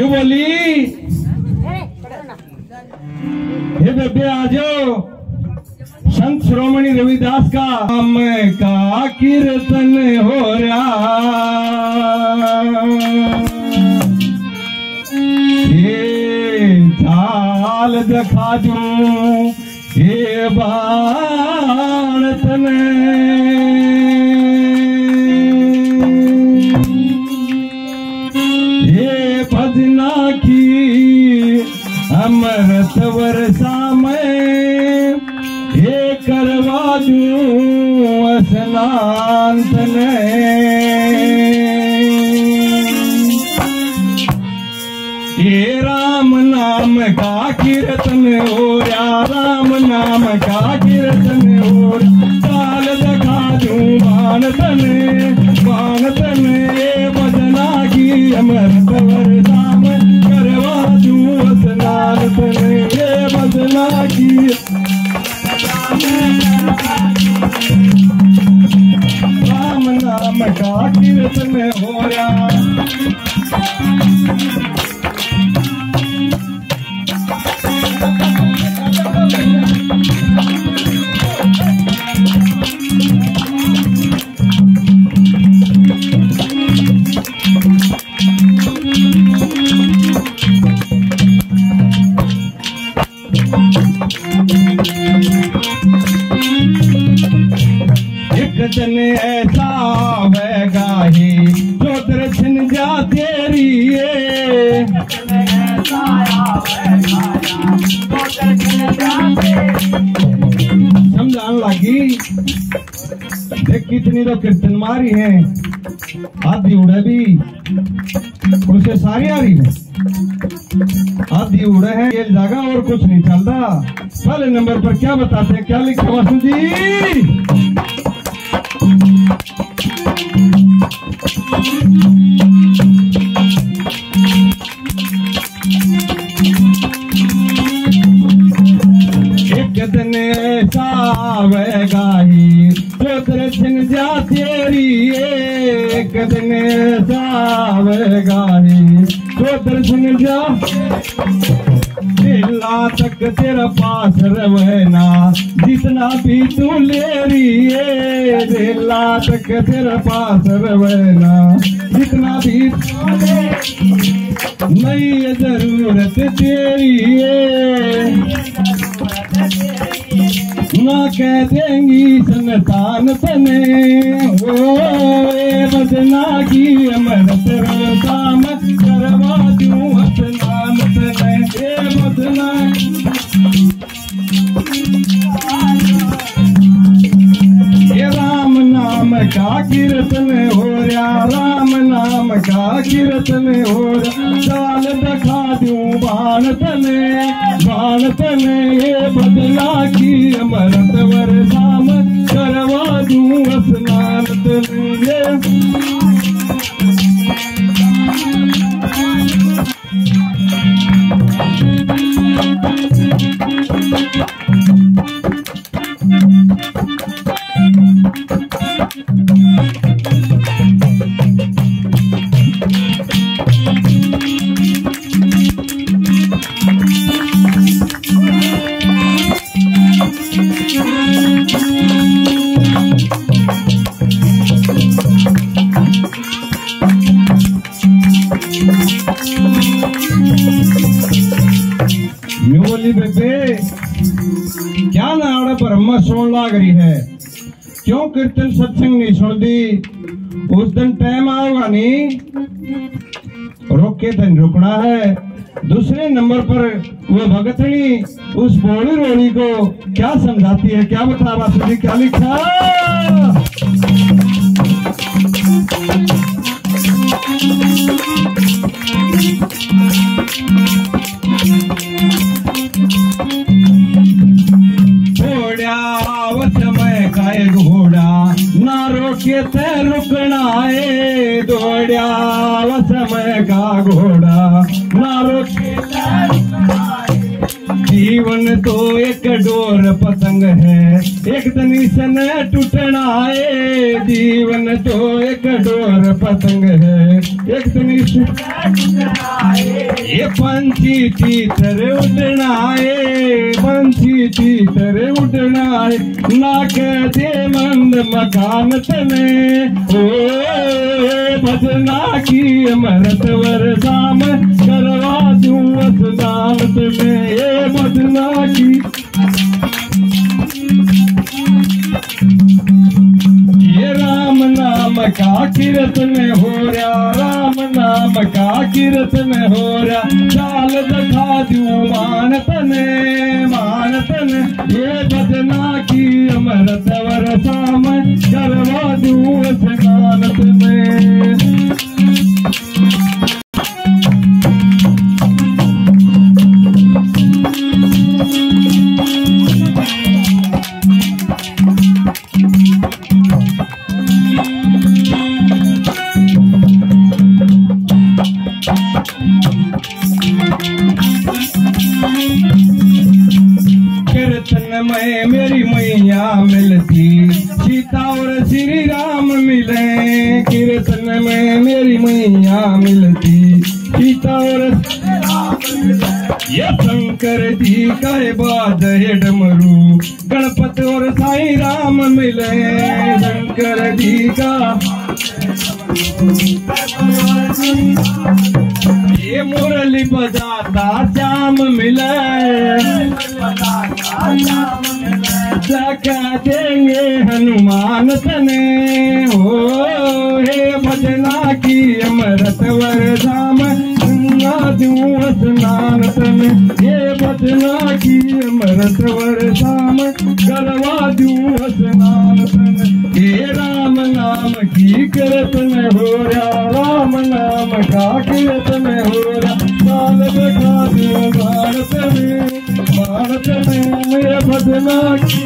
क्यों बोली? हे बेबे आ जाओ। संत श्रोमणी रविदास का नाम का कीर्तन हो रहा, ये झाल दिखा दूं ये बाण तने, ये भजना की अमृत वर्षा में ये करवा दूं स्नान तने। ये राम नाम का कीर्तन हो रहा, राम नाम का कीर्तन हो रहा, चाल दिखा दूं बाण तने, बाण तने ये भजना की अमृत वर्षा में करवा दूं स्नान तने, ये भजना की राम नाम का कीर्तन हो रहा। एक दिन ऐसा आवेगा ही जो दर्शन जा तेरी है, समझाने लगी। देख कितनी तो कीर्तन मारी है, आधी उड़े भी उनसे सारी आ रही है, आधी उड़े हैं ये जगह और कुछ नहीं चलता। पहले नंबर पर क्या बताते हैं, क्या लिखा वासु जी? एक दिन ऐसा आवेगा ही जो दर्शन जा तेरी, एक दिन ऐसा आवेगा ही जो दर्शन जा दिला तक तेरा पास रवना, जितना भी तू ले रही है दिला तक तेरा पास रवना, जितना भी नहीं जरूरत तेरी है, ना कह देंगी संतान तने, ओ बदना की अमृत काम करवा दूं स्नान तने, ये बदना ये राम नाम का कीर्तन हो रहा, राम नाम का कीर्तन हो रहा, चाल दिखा दूं बाण तने, बाण तने ये बदला की अमृत वर्षा में करवा दूं स्नान तने। बोली बेबे क्या नाड़ ब्रह्मा सुन लाग रही है, क्यों कीर्तन सत्संग नहीं सुन दी? उस दिन टाइम आएगा नहीं, रोके दिन रुकना है। दूसरे नंबर पर वो भगतनी उस बोली रोली को क्या समझाती है, क्या बता बासु जी, क्या लिखा? घोड़ा ना रोके ते रुकना है, दौड़िया वो समय का घोड़ा ना रोके ते रुकना है। जीवन तो एक डोर पतंग है, एक दिन इसने टूटना है। जीवन तो एक डोर पतंग है, एक दिन ये पंछी तीतर उड़ना है, पंछी तीतर उड़ना है, ना कहते मंद मकान तने ओ भजना की अमृत वरसाम करवा दूं असदानत में, ये भजना की ये राम नाम का कीर्तन हो रहा, राम नाम का कीर्तन हो रहा, चाल दिखा दूं मानतने मानतने, ये भजना की अमृत वरसाम करवा दूं स्नानत में। कीर्तन में मेरी मैया मिलती, सीता और श्री राम मिले, कीर्तन में मेरी मैया मिलती, सीता और ये शंकर जी का बाज है डमरू, गणपति और साईं राम मिले, शंकर जी का ये मुरली बजाता श्याम मिले, क्या देंगे हनुमान तने हो, हे भजना की अमृत वरदाम दूं स्नान तने, ये भजना की अमृत वरदाम करवा दूं स्नान तने, ये राम नाम की कीर्तन हो रहा, राम नाम का कीर्तन हो रहा, साल दिखा दूं भारत में ये भजना की